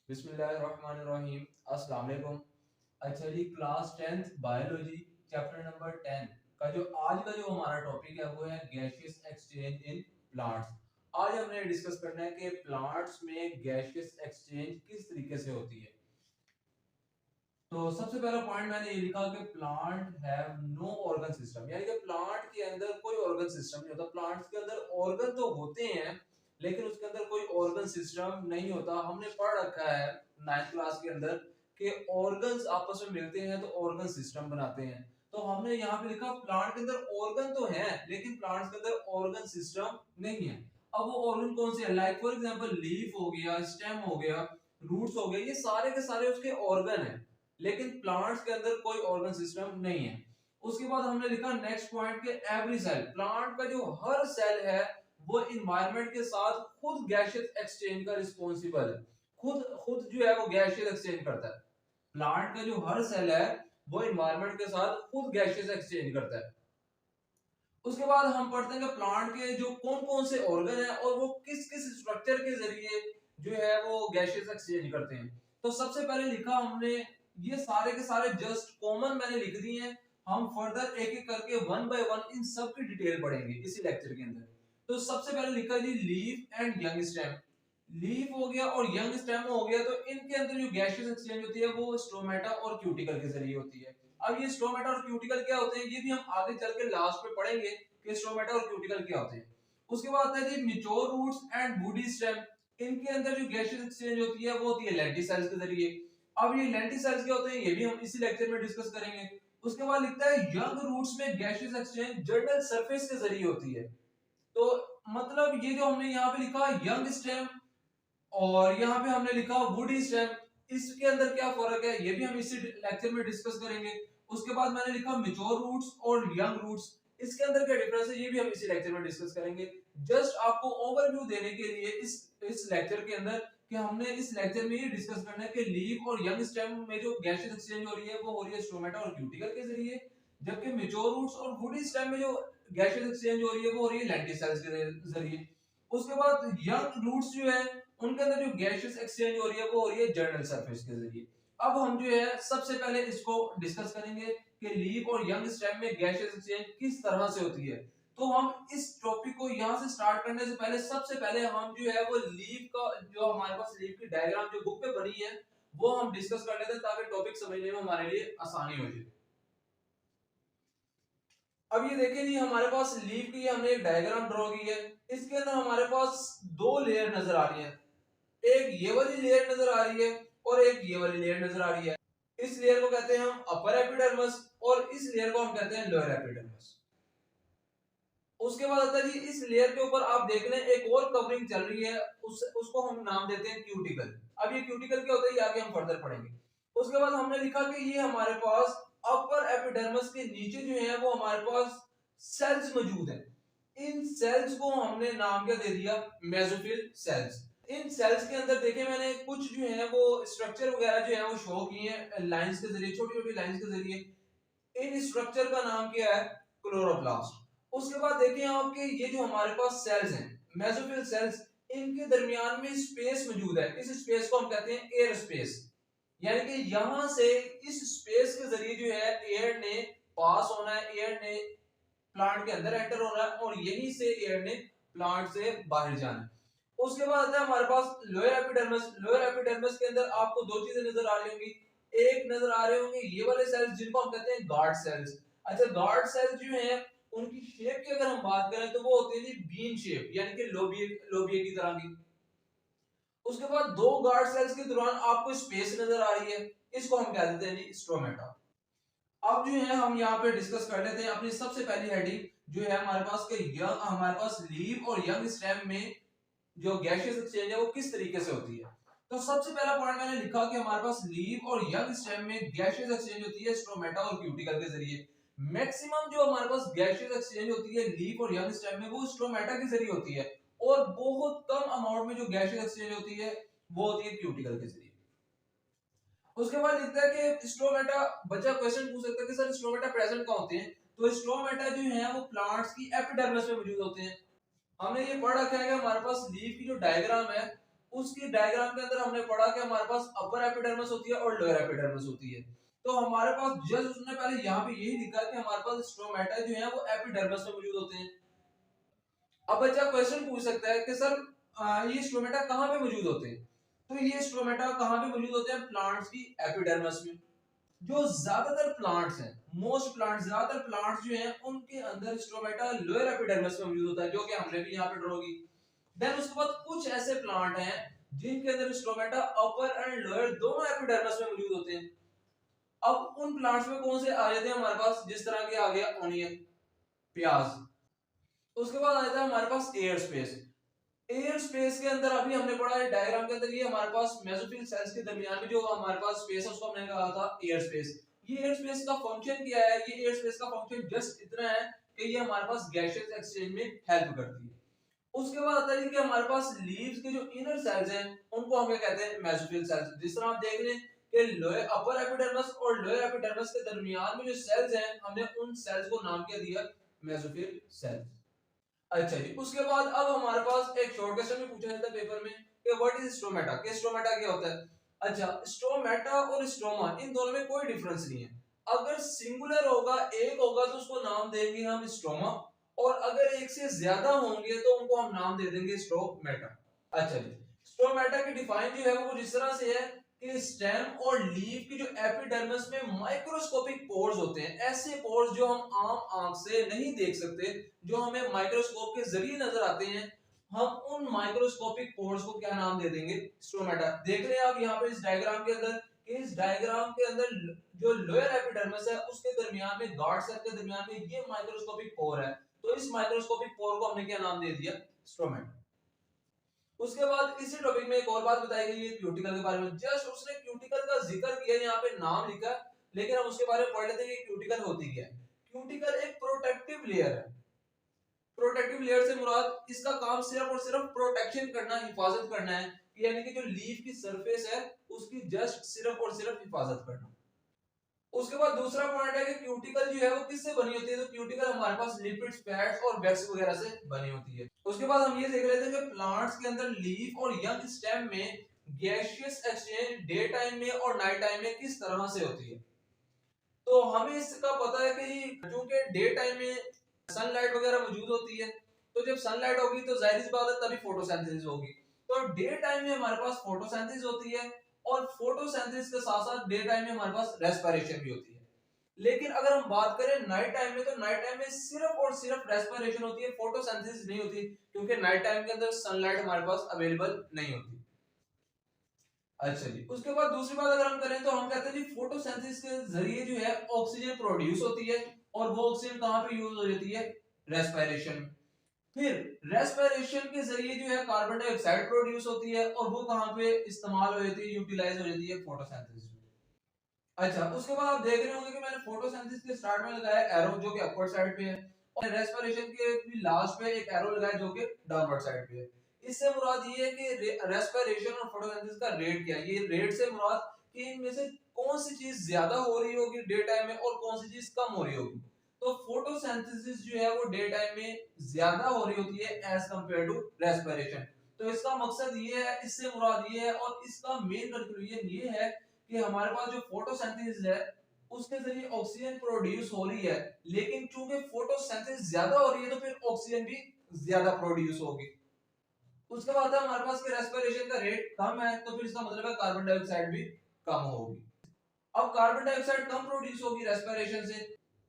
बिस्मिल्लाहिर्रहमानिर्रहीम। अस्सलाम वालेकुम। अच्छा जी, class 10th biology chapter number 10 का जो आज का जो हमारा टॉपिक है वो है गैसियस एक्सचेंज इन प्लांट्स। आज हमने डिस्कस करना है कि प्लांट्स में गैसियस एक्सचेंज किस तरीके से होती है। तो सबसे पहला पॉइंट मैंने ये लिखा कि plant have no organ system, यानी कि प्लांट के अंदर कोई ऑर्गन सिस्टम नहीं होता। प्लांट्स के अंदर ऑर्गन तो होते हैं लेकिन उसके अंदर कोई ऑर्गन सिस्टम नहीं होता। हमने पढ़ रखा है 9th क्लास के अंदर कि ऑर्गन्स आपस में मिलते हैं तो ऑर्गन सिस्टम बनाते हैं। तो हमने यहाँ पे लिखा प्लांट के अंदर ऑर्गन तो है लेकिन प्लांट्स के अंदर ऑर्गन सिस्टम नहीं है। अब वो ऑर्गन कौन से हैं? लाइक फॉर एग्जांपल लीफ हो गया, स्टेम हो गया, रूट्स हो गए, ये सारे के सारे उसके ऑर्गन हैं लेकिन प्लांट्स के अंदर कोई ऑर्गन सिस्टम नहीं है। उसके बाद हमने लिखा नेक्स्ट पॉइंट के एवरी सेल, प्लांट का जो हर सेल है वो इन्वायरमेंट के साथ खुद गैसियस एक्सचेंज का रिस्पॉन्सिबल है। खुद खुद जो है वो गैसियस एक्सचेंज करता है। प्लांट का जो हर सेल है वो इन्वायरमेंट के साथ खुद गैसियस एक्सचेंज करता है। उसके बाद हम पढ़ते हैं कि प्लांट के जो कौन कौन से ऑर्गन है और वो किस किस स्ट्रक्चर के जरिए जो है वो गैसियस एक्सचेंज करते हैं। तो सबसे पहले लिखा हमने, ये सारे के सारे जस्ट कॉमन मैंने लिख दिए हैं। हम फर्दर एक एक करके वन बाय वन इन सब की डिटेल पढ़ेंगे इसी लेक्चर के अंदर। तो सबसे पहले लिखा जी leaf and young stem. Leaf हो गया और यंग स्टेम हो गया, तो इनके अंदर जो गैसियस एक्सचेंज होती है वो स्टोमेटा और क्यूटिकल के जरिए होती है। अब ये स्टोमेटा और क्यूटिकल क्या होते हैं ये भी हम आगे चल के लास्ट में पढ़ेंगे कि स्टोमेटा और क्यूटिकल क्या होते हैं। उसके बाद आता है जी mature roots and woody stem. इनके अंदर जो गैसियस एक्सचेंज होती है वो होती है लेंटिसेल्स के जरिए। अब ये लेंटिसेल्स क्या होते हैं ये भी हम इसी लेक्चर में डिस्कस करेंगे। उसके बाद लिखता है यंग रूट्स में गैसियस एक्सचेंज जर्नल सरफेस के जरिए होती है। तो मतलब ये जो हमने यहाँ पे लिखा यंग स्टेम और यहाँ पे हमने लिखा वुडी स्टेम, इसके अंदर क्या फर्क है ये भी हम इसी लेक्चर में डिस्कस करेंगे। उसके बाद मैंने लिखा मैच्योर रूट्स और यंग रूट्स, इसके अंदर क्या डिफरेंस है ये भी हम इसी लेक्चर में डिस्कस करेंगे। जस्ट आपको ओवरव्यू देने के लिए इस लेक्चर के अंदर कि हमने इस लेक्चर में ये डिस्कस करना है कि लीफ और यंग स्टेम में जो गैसियस एक्सचेंज हो रही है वो हो रही है स्टोमेटा और क्यूटिकल के जरिए, जबकि मैच्योर रूट्स और वुडी स्टेम में जो गैसियस एक्सचेंज हो रही है वो हो रही है लेंटिसेल्स के जरिए। उसके बाद यंग रूट्स जो है उनके अंदर जो गैसियस एक्सचेंज हो रही है वो हो रही है जर्नल सरफेस के जरिए। अब हम जो है सबसे पहले इसको डिस्कस करेंगे कि लीफ और यंग स्टेम में गैसियस एक्सचेंज किस तरह से होती है। तो हम इस टॉपिक को यहाँ से स्टार्ट करने से पहले सबसे पहले हम जो है वो लीफ का जो हमारे पास लीफ की डायग्राम जो बुक पे बनी है वो हम डिस्कस कर लेते हैं ताकि टॉपिक समझने में हमारे लिए आसानी हो जाए। अब ये देखिए जी हमारे पास लीफ की हमने एक डायग्राम ड्रॉ की है। इसके अंदर हमारे पास दो लेयर नजर आ रही है, एक ये वाली लेयर नजर आ रही है और एक ये वाली लेयर नजर आ रही है। इस लेयर को कहते हैं हम अपर एपिडर्मिस और इस लेयर को हम कहते हैं लोअर एपिडर्मिस। उसके बाद आता है जी इस लेयर के ऊपर आप देख रहे हैं एक और कवरिंग चल रही है, उसको हम नाम देते हैं क्यूटिकल। अब ये क्यूटिकल क्या होता है ये आगे हम फर्दर पढ़ेंगे। उसके बाद हमने लिखा कि ये हमारे पास अपर एपिडर्मिस के नीचे जो है वो हमारे पास सेल्स मौजूद हैं। इन सेल्स को हमने नाम क्या दे दिया, मेसोफिल सेल्स। इन सेल्स के अंदर देखें मैंने कुछ जो है वो स्ट्रक्चर वगैरह जो है वो शो किए हैं लाइंस के जरिए, छोटी छोटी लाइंस के जरिए। इन स्ट्रक्चर का नाम क्या है, क्लोरोप्लास्ट। उसके बाद देखें आपके ये जो हमारे पास सेल्स हैं मेसोफिल सेल्स, इनके दरमियान में स्पेस मौजूद है। इस स्पेस को हम कहते हैं एयर स्पेस, यानी कि यहां से इस स्पेस के जरिए जो है एयर ने पास होना है, एयर ने प्लांट के अंदर एंटर होना है और यहीं से एयर ने प्लांट से बाहर जाना है। उसके बाद आता है हमारे पास लोअर एपिडर्मिस। लोअर एपिडर्मिस के अंदर आपको दो चीजें नजर आ रही होंगी, एक नजर आ रहे होंगे ये वाले सेल्स जिनको हम कहते हैं गार्ड सेल्स। अच्छा गार्ड सेल्स जो है उनकी शेप की अगर हम बात करें तो वो होती है जी बीन शेप, यानी कि लोबिये लोबिये की तरह की। उसके बाद दो गार्ड सेल्स के दौरान आपको स्पेस नजर आ रही है, इसको हम कह देते हैं जी स्ट्रोमेटा। अब जो है हम यहाँ पे डिस्कस कर लेते हैं अपनी सबसे पहली हेडिंग जो है हमारे पास के यंग, हमारे पास लीफ और यंग स्टेम में जो गैसियस एक्सचेंज है वो किस तरीके से होती है। तो सबसे पहला पॉइंट मैंने लिखा कि हमारे पास लीफ और यंग स्टेम में गैसियस एक्सचेंज होती है स्ट्रोमेटा और क्यूटिकल के जरिए। मैक्सिमम जो हमारे पास गैसियस एक्सचेंज होती है लीफ और यंग स्टेम में वो स्ट्रोमेटा के जरिए होती है और बहुत कम अमाउंट में जो गैसियस एक्सचेंज होती है वो होती है क्यूटिकल के जरिए। उसके बाद लिखता है कि स्ट्रोमेटा, बच्चा क्वेश्चन पूछ सकता है कि सर स्ट्रोमेटा प्रेजेंट कहाँ होते हैं। तो स्ट्रोमेटा जो है वो प्लांट्स की एपिडर्मिस में मौजूद होते हैं। हमने ये पढ़ रखा है कि हमारे पास लीफ की जो डायग्राम है उसकी डायग्राम के अंदर हमने पढ़ा कि हमारे पास अपर एपिडर्मिस होती है और लोअर एपिडर्मिस होती है। तो हमारे पास जस्ट उसने पहले यहाँ पे यही लिखा है कि हमारे पास स्ट्रोमेटा जो है वो एपिडर्मिस में मौजूद होते हैं। अब बच्चा क्वेश्चन पूछ सकता है कि सर ये स्ट्रोमेटा कहाँ पे मौजूद होते हैं? तो ये स्ट्रोमेटा कहाँ पे मौजूद होते हैं? प्लांट्स की एपिडर्मिस में। जो ज्यादातर प्लांट्स हैं, मोस्ट प्लांट्स, ज्यादातर प्लांट्स जो हैं उनके अंदर स्ट्रोमेटा लोअर एपिडर्मिस में मौजूद होता है, जो कि हमने भी यहाँ पे ड्रॉ की। देन उसके बाद कुछ ऐसे प्लांट हैं जिनके अंदर स्ट्रोमेटा अपर एंड लोअर दोनों एपिडर्मिस में मौजूद होते हैं। अब उन प्लांट्स में कौन से आ जाते हैं हमारे पास? जिस तरह के आ गया ऑनियन, प्याज। उसके बाद आ जाता है हमारे पास एयर स्पेस। एयर स्पेस के अंदर अभी हमने पढ़ा है डायग्राम के अंदर, ये हमारे पास मेसोफिल सेल्स के दरमियान में जो हमारे पास स्पेस है उसको हमने कहा था एयर स्पेस। ये एयर स्पेस का फंक्शन क्या है? ये एयर स्पेस का फंक्शन जस्ट इतना है कि ये हमारे पास गैसियस एक्सचेंज में हेल्प करती है। उसके बाद आता है कि हमारे पास लीव्स के जो इनर सेल्स हैं उनको हम क्या कहते हैं? Mesophyll cells. जिस तरह आप देख रहे हैं कि लोअर अपर एपिडर्मिस और लोअर एपिडर्मिस के दरमियान में जो सेल्स हैं हमने उन सेल्स को नाम क्या दिया? Mesophyll cells. अच्छा जी, उसके बाद अब हमारे पास एक शॉर्ट क्वेश्चन भी पूछा जाता है पेपर में कि व्हाट इज स्ट्रोमेटा, कि स्ट्रोमेटा क्या होता है। अच्छा, स्ट्रोमेटा और स्ट्रोमा इन दोनों में कोई डिफरेंस नहीं है। अगर सिंगुलर होगा, एक होगा, तो उसको नाम देंगे हम स्ट्रोमा, और अगर एक से ज्यादा होंगे तो उनको हम नाम दे देंगे स्ट्रोमेटा। अच्छा जी, स्ट्रोमेटा की डिफाइन जो है वो जिस तरह से है कि स्टेम और लीफ की जो एपिडर्मिस में माइक्रोस्कोपिक पोर्स होते हैं, ऐसे पोर्स जो हम आम आंख से नहीं देख सकते, जो हमें माइक्रोस्कोप के जरिए नजर आते हैं, हम उन माइक्रोस्कोपिक पोर्स को क्या नाम दे देंगे? स्ट्रोमेटा। देख रहे हैं आप यहाँ पे इस डायग्राम के अंदर, इस डायग्राम के अंदर जो लोअर एपिडर्मिस है उसके दरमियान में, गार्ड सेल के दरमियान में ये माइक्रोस्कोपिक पोर है, तो इस माइक्रोस्कोपिक पोर को हमने क्या नाम दे दिया? स्ट्रोमेटा। उसके बाद इसी टॉपिक में एक और बात बताई गई है क्यूटिकल के बारे में। जस्ट उसने क्यूटिकल का जिक्र किया, यहाँ पे नाम लिखा, लेकिन हम उसके बारे में पढ़ लेते हैं कि क्यूटिकल होती क्या है। क्यूटिकल एक प्रोटेक्टिव लेयर है। प्रोटेक्टिव लेयर से मुराद इसका काम सिर्फ और सिर्फ प्रोटेक्शन करना, हिफाजत करना है, यानी कि जो लीफ की सरफेस है उसकी जस्ट सिर्फ और सिर्फ हिफाजत करना। उसके बाद दूसरा पॉइंट है कि क्यूटिकल जो है वो किससे बनी होती है? तो क्यूटिकल हमारे पास लिपिड्स, फैट्स और वैक्स वगैरह से बनी होती है। उसके बाद हम ये देख लेते हैं कि प्लांट्स के अंदर लीफ और यंग स्टेम में गैसियस एक्सचेंज डे टाइम में और नाइट टाइम में किस तरह से होती है। तो हमें इसका पता है कि चूंकि डे टाइम में सनलाइट वगैरह मौजूद होती है, तो जब सनलाइट होगी तो जाहिर सी बात है तभी फोटोसिंथेसिस होगी। तो डे टाइम में हमारे पास फोटोसिंथेसिस होती है, और फोटोसिंथेसिस के साथ साथ डे टाइम में हमारे पास रेस्पिरेशन भी होती है। लेकिन अगर हम बात करें नाइट टाइम में, तो नाइट टाइम में सिर्फ और सिर्फ रेस्पिरेशन होती है, फोटोसिंथेसिस नहीं होती, क्योंकि नाइट टाइम के अंदर सनलाइट हमारे पास अवेलेबल नहीं होती। अच्छा जी, उसके बाद दूसरी बात अगर हम करें तो हम कहते हैं जी फोटोसिंथेसिस के जरिए जो है ऑक्सीजन प्रोड्यूस होती है, और वो ऑक्सीजन कहां पे यूज हो जाती है? रेस्पिरेशन। फिर रेस्पिरेशन के जरिए जो है कार्बन डाइऑक्साइड प्रोड्यूस होती है, और वो कहां पे इस्तेमाल हो जाती है, यूटिलाइज हो जाती है? फोटोसिंथेसिस में। अच्छा, उसके बाद आप देख रहे होंगे कि मैंने फोटोसिंथेसिस के स्टार्ट में लगाया एरो जो कि अपवर्ड साइड पे है, और रेस्पिरेशन के भी लास्ट पे एक एरो लगाया जो कि डाउनवर्ड साइड पे है। इससे मुराद ये है कि रेस्पिरेशन और फोटोसिंथेसिस का रेट क्या है। ये रेट से मुराद कि इनमें से कौन सी चीज ज्यादा हो रही होगी डे टाइम में और कौन सी चीज कम हो रही होगी। तो फोटोसिंथेसिस जो है वो डे टाइम में ज्यादा हो रही होती है एज कंपेयर टू रेस्पिरेशन। तो इसका मकसद ये है, इससे मुराद ये है, और इसका मेन कंक्लूजन ये है कि हमारे पास जो फोटोसिंथेसिस है उसके जरिए ऑक्सीजन प्रोड्यूस हो रही है, लेकिन चूंकि फोटोसिंथेसिस ज्यादा हो रही है तो फिर ऑक्सीजन भी ज्यादा प्रोड्यूस होगी। उसके बाद हमारे पास रेस्पिरेशन का रेट कम है, तो फिर इसका मतलब है कार्बन डाइऑक्साइड भी कम होगी। अब कार्बन डाइऑक्साइड कम प्रोड्यूस होगी रेस्पिरेशन से,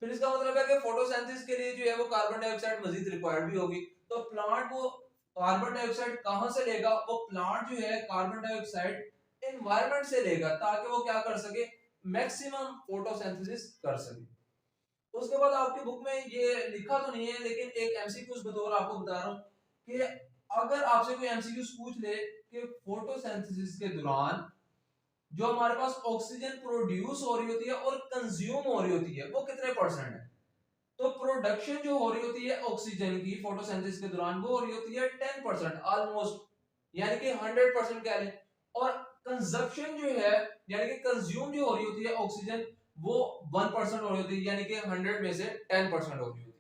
फिर इसका मतलब है कि फोटोसिंथेसिस के लिए जो है वो कार्बन डाइऑक्साइड मजीद रिक्वायर्ड भी होगी। तो प्लांट वो कार्बन डाइऑक्साइड कहां से लेगा? वो प्लांट जो है कार्बन डाइऑक्साइड एनवायरनमेंट से लेगा, ताकि वो क्या कर सके? मैक्सिमम फोटोसिंथेसिस कर सके। उसके बाद आपकी बुक में ये लिखा तो नहीं है, लेकिन एक एमसीक्यूज बतौर आपको बता रहा हूं कि अगर आपसे कोई एमसीक्यूज पूछ ले कि फोटोसिंथेसिस के दौरान जो हमारे पास ऑक्सीजन प्रोड्यूस हो रही होती है और कंज्यूम हो रही होती है वो कितने परसेंट है, तो प्रोडक्शन जो हो रही होती है ऑक्सीजन की फोटोसिंथेसिस के दौरान वो हो रही होती है 10% ऑलमोस्ट, यानी कि 100% कह लें। और कंजप्शन जो है, यानी कि कंज्यूम जो हो रही होती है ऑक्सीजन, वो 1% हो रही होती है, यानी कि 100 में से 10% हो रही होती है।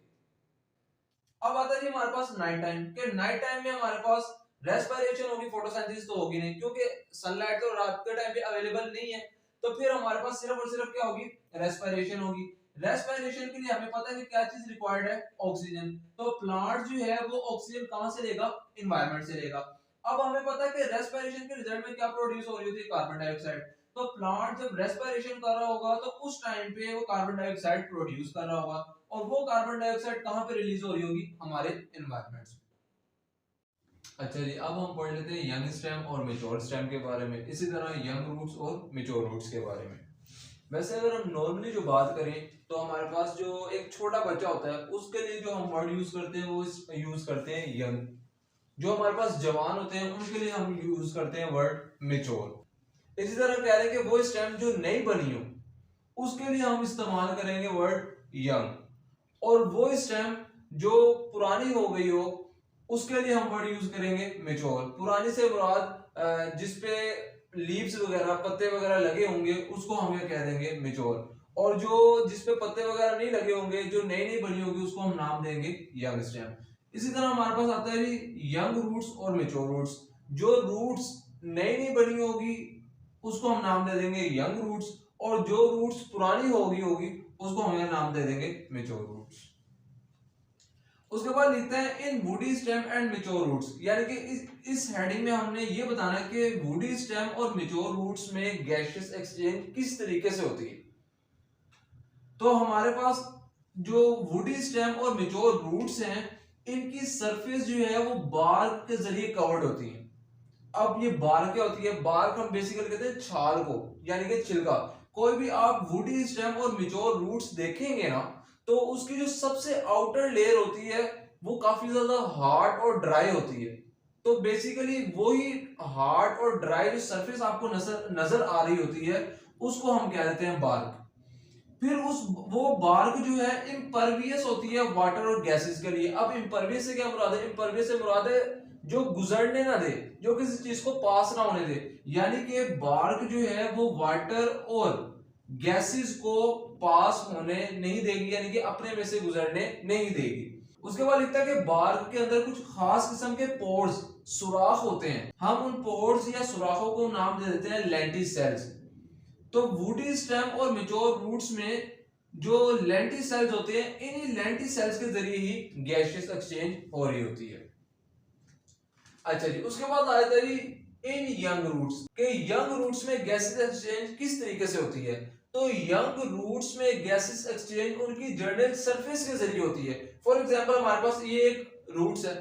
अब आता है जी हमारे पास नाइट टाइम, के नाइट टाइम में हमारे पास रेस्पिरेशन होगी, फोटोसिंथेसिस तो होगी नहीं, क्योंकि सनलाइट तो रात के टाइम पे अवेलेबल नहीं है। तो फिर हमारे पास सिर्फ और सिर्फ क्या होगी, रेस्पिरेशन होगी। रेस्पिरेशन के लिए हमें पता है कि क्या चीज रिक्वायर्ड है, ऑक्सीजन। तो प्लांट जो है वो ऑक्सीजन कहां से लेगा, एनवायरनमेंट से लेगा। अब हमें पता है कि रेस्पिरेशन के रिजल्ट में क्या प्रोड्यूस हो रही होती है, कार्बन डाइऑक्साइड। तो प्लांट जब रेस्पिरेशन कर रहा होगा तो उस टाइम पे वो कार्बन डाइऑक्साइड प्रोड्यूस कर रहा होगा, और वो कार्बन डाइऑक्साइड कहां पे रिलीज हो रही होगी, हमारे एनवायरनमेंट से। अच्छा जी, अब हम पढ़ लेते हैं यंग स्टेम और मेच्योर स्टेम के बारे में, इसी तरह यंग रूट्स और मेच्योर रूट्स के बारे में। वैसे अगर हम नॉर्मली जो बात करें तो हमारे पास जो एक छोटा बच्चा होता है उसके लिए जो हम वर्ड यूज करते हैं वो यूज करते हैं यंग। जो हमारे पास जवान होते हैं उनके लिए हम यूज करते हैं वर्ड मेच्योर। इसी तरह कह रहे हैं कि वो स्टेम जो नई बनी हो उसके लिए हम इस्तेमाल करेंगे वर्ड यंग, और वो स्टेम जो पुरानी हो गई हो उसके लिए हम वर्ड यूज करेंगे मेच्योर। पुरानी से मुराद जिसपे लीव्स वगैरह, पत्ते वगैरह लगे होंगे उसको हम ये कह देंगे मेच्योर, और जो जिसपे पत्ते वगैरह नहीं लगे होंगे, जो नई नई बनी होगी, उसको हम नाम देंगे यंग स्टेम। इसी तरह हमारे पास आता है भी यंग रूट्स और मेच्योर रूट्स। जो रूट्स नई नई बनी होगी उसको हम नाम दे देंगे यंग रूट्स, और जो रूट्स पुरानी होगी उसको हम नाम दे देंगे मेच्योर रूट्स। उसके बाद लिखते हैं इन woody stem and mature roots, यानी कि इस हेडिंग में हमने ये बताना है कि वुडी स्टेम और मेच्योर रूट्स में गैसियस एक्सचेंज किस तरीके से होती है। तो हमारे पास जो वुडी स्टेम और मेच्योर रूट्स हैं इनकी सरफेस जो है वो बार्क के जरिए कवर्ड होती है। अब ये बार्क क्या होती है, बार्क हम बेसिकली कहते हैं छाल को, यानी कि छिलका। कोई भी आप वुडी स्टेम और मेच्योर रूट्स देखेंगे ना तो उसकी जो सबसे आउटर लेयर होती है वो काफी ज्यादा हार्ड और ड्राई होती है। तो बेसिकली वही हार्ड और ड्राई जो सरफेस आपको नजर आ रही होती है उसको हम कह देते हैं बार्क। फिर वो बार्क जो है इम्परवियस होती है वाटर और गैसेस के लिए। अब इम्परवियस से क्या मुराद है, इम्परवियस से मुराद है जो गुजरने ना दे, जो किसी चीज को पास ना होने दे, यानी कि बार्क जो है वो वाटर और गैसेस को पास होने नहीं देगी, यानी कि अपने में से गुजरने नहीं देगी। उसके बाद लिखता है कि बार्क के अंदर कुछ खास किस्म के पोर्स, सुराख होते हैं। हम उन पोर्स या सुराखों को नाम दे देते हैं लेंटिसेल्स। तो वुडी स्टेम और मेच्योर रूट्स में जो लेंटिसेल्स होते हैं, इन्हीं लेंटिसेल्स के जरिए ही गैसियस एक्सचेंज हो रही होती है। अच्छा जी, उसके बाद आया था इन यंग रूट्स के यंग रूट्स में गैसेस एक्सचेंज किस तरीके से होती है। तो यंग रूट्स में गैसेस एक्सचेंज उनकी जर्नल सरफेस के जरिए होती है। फॉर एग्जांपल हमारे पास ये एक रूट्स है,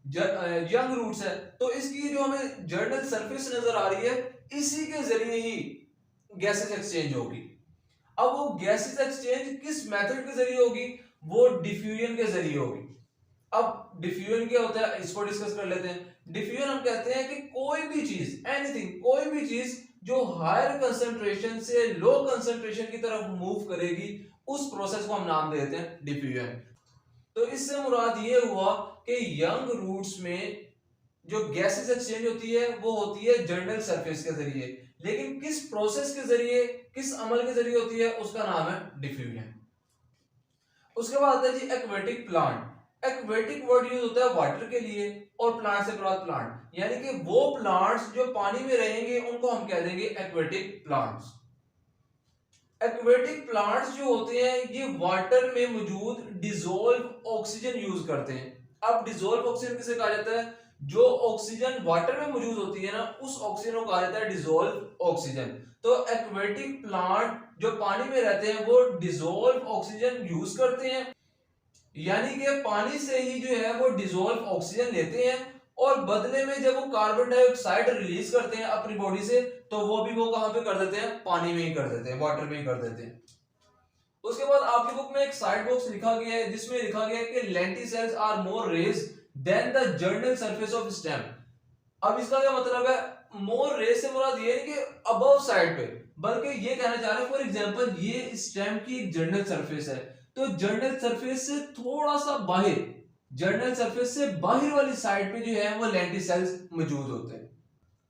यंग रूट्स है, तो इसकी जो हमें जर्नल सरफेस नजर आ रही है इसी के जरिए ही गैसेस एक्सचेंज होगी। अब वो गैसेस एक्सचेंज किस मेथड के जरिए होगी, वो डिफ्यूजन के जरिए होगी। अब डिफ्यूजन क्या होता है इसको डिस्कस कर लेते हैं। डिफ्यूजन हम कहते हैं कि कोई भी चीज, एनीथिंग, कोई भी चीज जो हायर कंसंट्रेशन से लो कंसंट्रेशन की तरफ मूव करेगी उस प्रोसेस को हम नाम देते हैं डिफ्यूजन। तो इससे मुराद ये हुआ कि यंग रूट्स में जो गैसेस एक्सचेंज होती है वो होती है जर्नल सरफेस के जरिए, लेकिन किस प्रोसेस के जरिए, किस अमल के जरिए होती है उसका नाम है डिफ्यूजन। उसके बाद आता है जी aquatic plant. Aquatic word use होता है वाटर के लिए, और प्लांट से मुराद प्लांट, यानी कि वो प्लांट्स जो पानी में रहेंगे उनको हम कह देंगे एक्वेटिक प्लांट्स। एक्वेटिक प्लांट्स जो होते हैं ये वाटर में मौजूद डिसॉल्व ऑक्सीजन यूज करते हैं। अब डिसॉल्व ऑक्सीजन किसे कहा जाता है, जो ऑक्सीजन वाटर में मौजूद होती है ना उस ऑक्सीजन को कहा जाता है डिसॉल्व ऑक्सीजन। तो एक्वेटिक प्लांट जो पानी में रहते हैं वो डिसॉल्व ऑक्सीजन यूज करते हैं, यानी कि पानी से ही जो है वो डिसॉल्व ऑक्सीजन लेते हैं, और बदले में जब वो कार्बन डाइऑक्साइड रिलीज करते हैं अपनी बॉडी से तो वो भी वो कहां पे कर देते हैं, पानी में ही कर देते हैं, वाटर में ही कर देते हैं। उसके बाद आपकी बुक में एक साइड बॉक्स लिखा गया है जिसमें लिखा गया है कि lenticels are more raise than the general surface of stem. अब इसका क्या मतलब है, मोर रेज से मुराद ये नहीं कि अबव साइड पे, बल्कि ये कहना चाह रहे हैं फॉर एग्जांपल ये स्टेम की एक जर्नल सरफेस है, तो जर्नल सरफेस से थोड़ा सा बाहर, जर्नल सरफेस से बाहर वाली साइड पे जो है वो लेंटिसेल्स मौजूद होते हैं।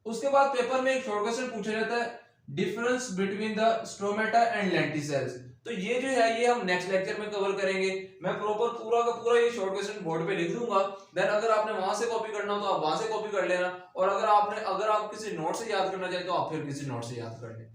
उसके बाद पेपर में एक शॉर्ट क्वेश्चन पूछा जाता है, difference between the stomata and lenticels. तो ये जो है ये हम नेक्स्ट लेक्चर में कवर करेंगे। मैं प्रॉपर पूरा का पूरा ये शॉर्ट क्वेश्चन बोर्ड पे लिख दूंगा, देन अगर आपने वहां से कॉपी करना हो तो आप वहां से कॉपी कर लेना, और अगर आप किसी नोट से याद करना चाहे तो आप फिर किसी नोट से याद कर लें।